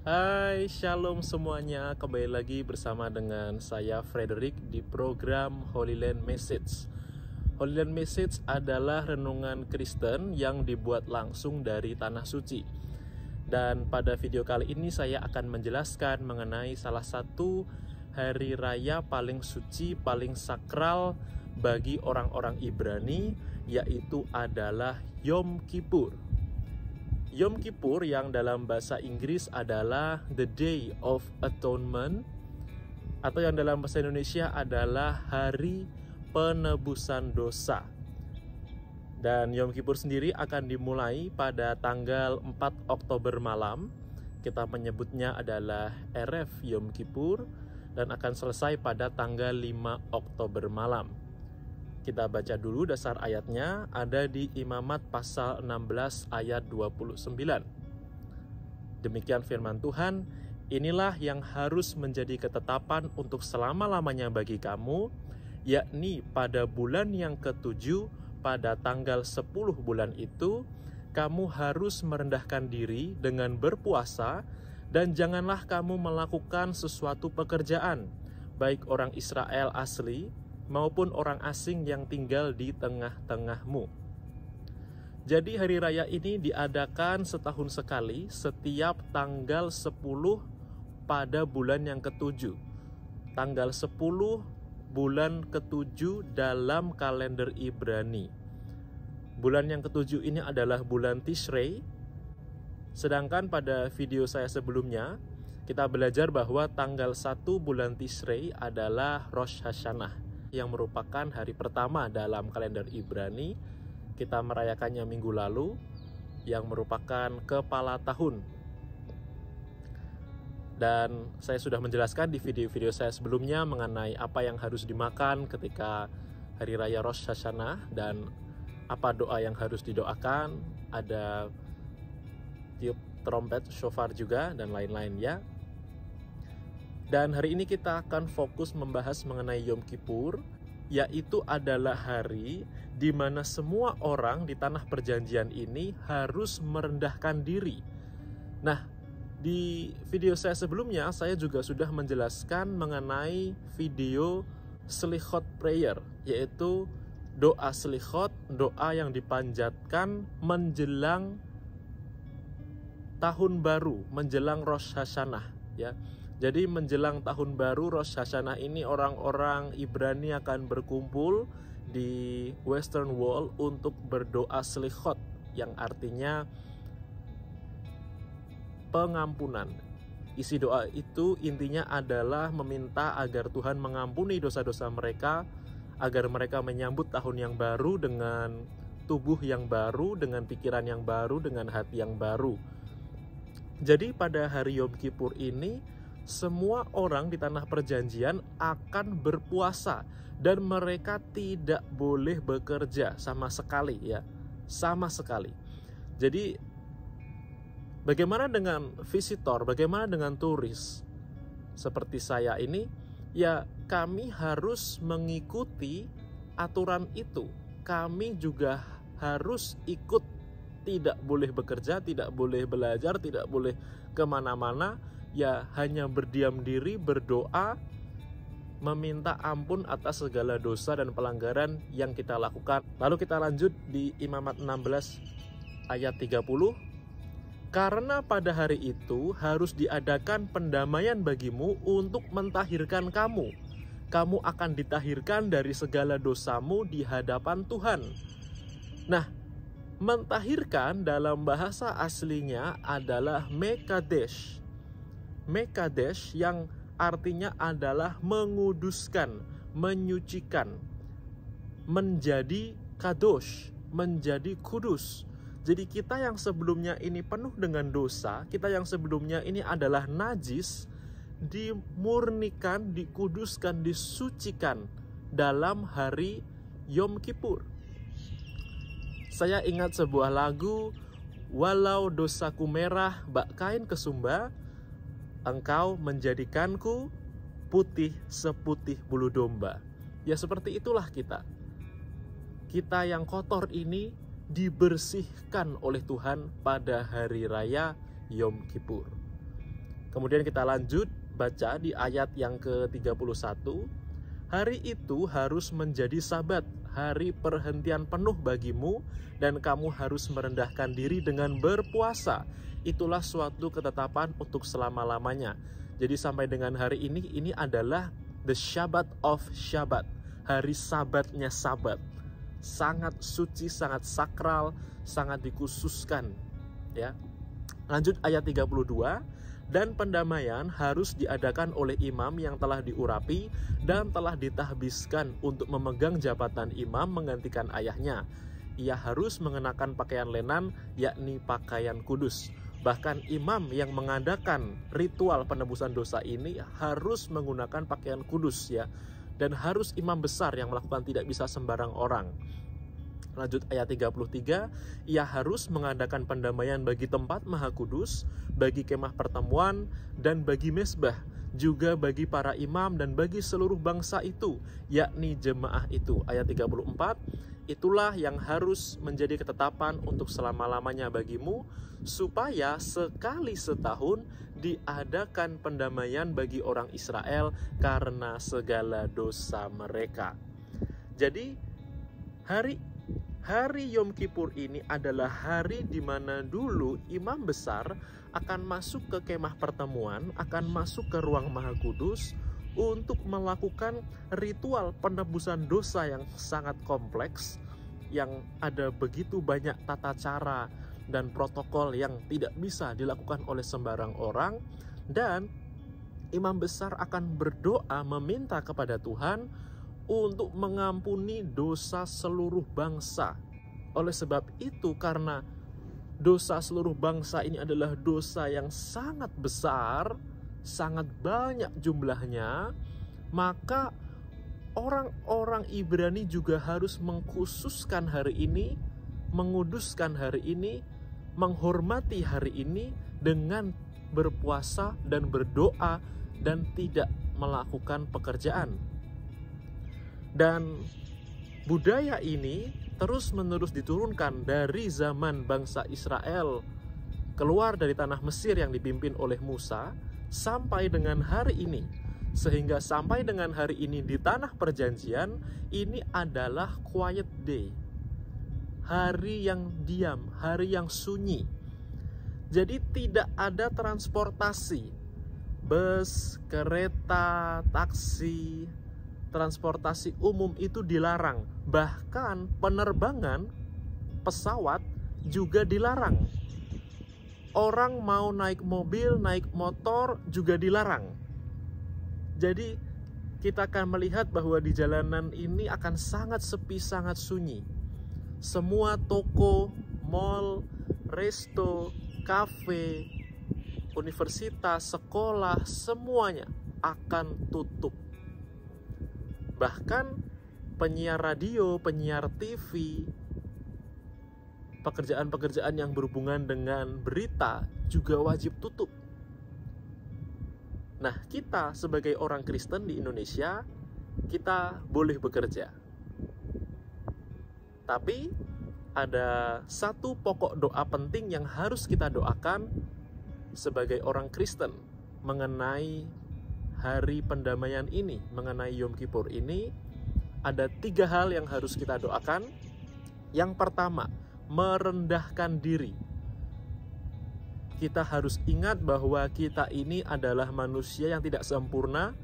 Hai, shalom semuanya. Kembali lagi bersama dengan saya Frederick di program Holy Land Message. Holy Land Message adalah renungan Kristen yang dibuat langsung dari Tanah Suci. Dan pada video kali ini saya akan menjelaskan mengenai salah satu hari raya paling suci, paling sakral bagi orang-orang Ibrani, yaitu adalah Yom Kippur. Yom Kippur yang dalam bahasa Inggris adalah The Day of Atonement, atau yang dalam bahasa Indonesia adalah Hari Penebusan Dosa. Dan Yom Kippur sendiri akan dimulai pada tanggal 4 Oktober malam. Kita menyebutnya adalah Erev Yom Kippur dan akan selesai pada tanggal 5 Oktober malam. Kita baca dulu dasar ayatnya, ada di Imamat pasal 16 ayat 29. Demikian firman Tuhan, inilah yang harus menjadi ketetapan untuk selama-lamanya bagi kamu, yakni pada bulan yang ke-7, pada tanggal 10 bulan itu, kamu harus merendahkan diri dengan berpuasa, dan janganlah kamu melakukan sesuatu pekerjaan, baik orang Israel asli, maupun orang asing yang tinggal di tengah-tengahmu. Jadi hari raya ini diadakan setahun sekali setiap tanggal 10 pada bulan yang ke-7. Tanggal 10 bulan ke-7 dalam kalender Ibrani. Bulan yang ke-7 ini adalah bulan Tishrei. Sedangkan pada video saya sebelumnya, kita belajar bahwa tanggal 1 bulan Tishrei adalah Rosh Hashanah, yang merupakan hari pertama dalam kalender Ibrani. Kita merayakannya minggu lalu, yang merupakan kepala tahun. Dan saya sudah menjelaskan di video-video saya sebelumnya mengenai apa yang harus dimakan ketika hari raya Rosh Hashanah dan apa doa yang harus didoakan. Ada tiup trompet, shofar juga, dan lain-lain ya. Dan hari ini kita akan fokus membahas mengenai Yom Kippur, yaitu adalah hari di mana semua orang di tanah perjanjian ini harus merendahkan diri. Nah, di video saya sebelumnya saya juga sudah menjelaskan mengenai video Selichot Prayer, yaitu doa Selichot, doa yang dipanjatkan menjelang tahun baru, menjelang Rosh Hashanah ya. Jadi menjelang tahun baru Rosh Hashanah ini orang-orang Ibrani akan berkumpul di Western Wall untuk berdoa Selichot, yang artinya pengampunan. Isi doa itu intinya adalah meminta agar Tuhan mengampuni dosa-dosa mereka, agar mereka menyambut tahun yang baru dengan tubuh yang baru, dengan pikiran yang baru, dengan hati yang baru. Jadi pada hari Yom Kippur ini, semua orang di tanah perjanjian akan berpuasa dan mereka tidak boleh bekerja sama sekali ya, sama sekali. Jadi bagaimana dengan visitor, bagaimana dengan turis seperti saya ini? Ya, kami harus mengikuti aturan itu. Kami juga harus ikut, tidak boleh bekerja, tidak boleh belajar, tidak boleh kemana-mana. Ya, hanya berdiam diri, berdoa, meminta ampun atas segala dosa dan pelanggaran yang kita lakukan. Lalu kita lanjut di Imamat 16 ayat 30. Karena pada hari itu harus diadakan pendamaian bagimu untuk mentahirkan kamu. Kamu akan ditahirkan dari segala dosamu di hadapan Tuhan. Nah, mentahirkan dalam bahasa aslinya adalah Mekadesh. Mekadesh yang artinya adalah menguduskan, menyucikan, menjadi kadosh, menjadi kudus. Jadi kita yang sebelumnya ini penuh dengan dosa, kita yang sebelumnya ini adalah najis, dimurnikan, dikuduskan, disucikan dalam hari Yom Kippur. Saya ingat sebuah lagu, walau dosaku merah bak kain kesumba, engkau menjadikanku putih seputih bulu domba. Ya seperti itulah kita. Kita yang kotor ini dibersihkan oleh Tuhan pada hari raya Yom Kippur. Kemudian kita lanjut baca di ayat yang ke-31. Hari itu harus menjadi sabat, hari perhentian penuh bagimu, dan kamu harus merendahkan diri dengan berpuasa. Itulah suatu ketetapan untuk selama-lamanya. Jadi sampai dengan hari ini adalah the Shabbat of Shabbat, hari sabatnya sabat. Sangat suci, sangat sakral, sangat dikhususkan. Ya. Lanjut ayat 32. Dan pendamaian harus diadakan oleh imam yang telah diurapi dan telah ditahbiskan untuk memegang jabatan imam menggantikan ayahnya. Ia harus mengenakan pakaian lenan, yakni pakaian kudus. Bahkan imam yang mengadakan ritual penebusan dosa ini harus menggunakan pakaian kudus, ya. Dan harus imam besar yang melakukan, tidak bisa sembarang orang. Lanjut ayat 33, ia harus mengadakan pendamaian bagi tempat maha kudus, bagi kemah pertemuan, dan bagi mezbah, juga bagi para imam dan bagi seluruh bangsa itu, yakni jemaah itu. Ayat 34, itulah yang harus menjadi ketetapan untuk selama-lamanya bagimu, supaya sekali setahun diadakan pendamaian bagi orang Israel karena segala dosa mereka. Jadi Hari Yom Kippur ini adalah hari di mana dulu imam besar akan masuk ke kemah pertemuan, akan masuk ke ruang maha kudus untuk melakukan ritual penebusan dosa yang sangat kompleks, yang ada begitu banyak tata cara dan protokol yang tidak bisa dilakukan oleh sembarang orang. Dan imam besar akan berdoa meminta kepada Tuhan untuk mengampuni dosa seluruh bangsa. Oleh sebab itu, karena dosa seluruh bangsa ini adalah dosa yang sangat besar, sangat banyak jumlahnya, maka orang-orang Ibrani juga harus mengkhususkan hari ini, menguduskan hari ini, menghormati hari ini dengan berpuasa dan berdoa dan tidak melakukan pekerjaan. Dan budaya ini terus-menerus diturunkan dari zaman bangsa Israel keluar dari tanah Mesir yang dipimpin oleh Musa sampai dengan hari ini. Sehingga sampai dengan hari ini di tanah perjanjian, ini adalah quiet day. Hari yang diam, hari yang sunyi. Jadi tidak ada transportasi, bus, kereta, taksi, transportasi umum itu dilarang. Bahkan penerbangan pesawat juga dilarang. Orang mau naik mobil, naik motor juga dilarang. Jadi kita akan melihat bahwa di jalanan ini akan sangat sepi, sangat sunyi. Semua toko, mall, resto, kafe, universitas, sekolah, semuanya akan tutup. Bahkan penyiar radio, penyiar TV, pekerjaan-pekerjaan yang berhubungan dengan berita juga wajib tutup. Nah, kita sebagai orang Kristen di Indonesia, kita boleh bekerja. Tapi ada satu pokok doa penting yang harus kita doakan sebagai orang Kristen mengenai hari pendamaian ini, mengenai Yom Kippur ini. Ada 3 hal yang harus kita doakan. Yang pertama, merendahkan diri. Kita harus ingat bahwa kita ini adalah manusia yang tidak sempurna.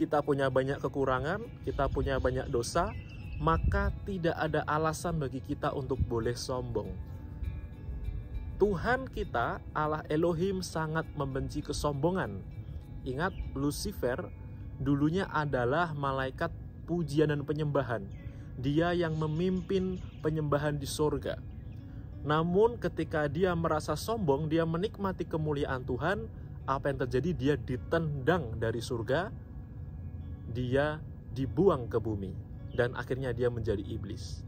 Kita punya banyak kekurangan, kita punya banyak dosa, maka tidak ada alasan bagi kita untuk boleh sombong. Tuhan kita, Allah Elohim, sangat membenci kesombongan. Ingat, Lucifer dulunya adalah malaikat pujian dan penyembahan. Dia yang memimpin penyembahan di sorga. Namun ketika dia merasa sombong, dia menikmati kemuliaan Tuhan, apa yang terjadi? Dia ditendang dari surga, dia dibuang ke bumi, dan akhirnya dia menjadi iblis.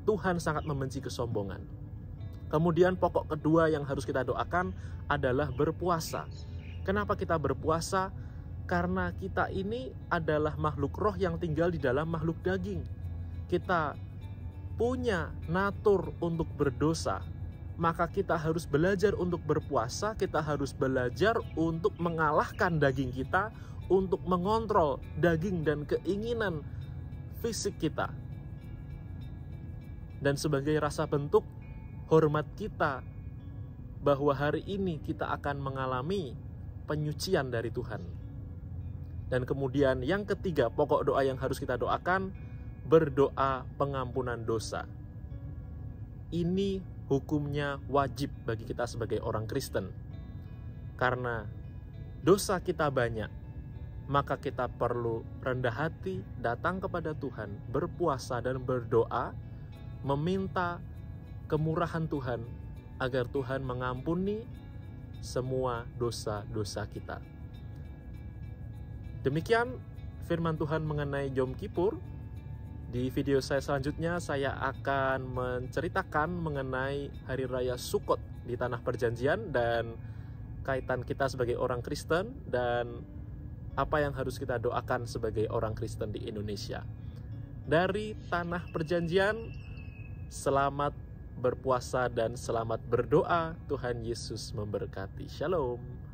Tuhan sangat membenci kesombongan. Kemudian pokok kedua yang harus kita doakan adalah berpuasa. Kenapa kita berpuasa? Karena kita ini adalah makhluk roh yang tinggal di dalam makhluk daging. Kita punya natur untuk berdosa. maka kita harus belajar untuk berpuasa, kita harus belajar untuk mengalahkan daging kita, untuk mengontrol daging dan keinginan fisik kita. Dan sebagai rasa bentuk hormat kita bahwa hari ini kita akan mengalami penyucian dari Tuhan. Dan kemudian yang ketiga, pokok doa yang harus kita doakan, berdoa pengampunan dosa. Ini hukumnya wajib bagi kita sebagai orang Kristen. Karena dosa kita banyak, maka kita perlu rendah hati, datang kepada Tuhan, berpuasa dan berdoa, meminta kemurahan Tuhan, agar Tuhan mengampuni semua dosa-dosa kita. Demikian firman Tuhan mengenai Yom Kippur. Di video saya selanjutnya, saya akan menceritakan mengenai Hari Raya Sukkot di Tanah Perjanjian dan kaitan kita sebagai orang Kristen dan apa yang harus kita doakan sebagai orang Kristen di Indonesia. Dari Tanah Perjanjian, selamat berpuasa dan selamat berdoa. Tuhan Yesus memberkati. Shalom.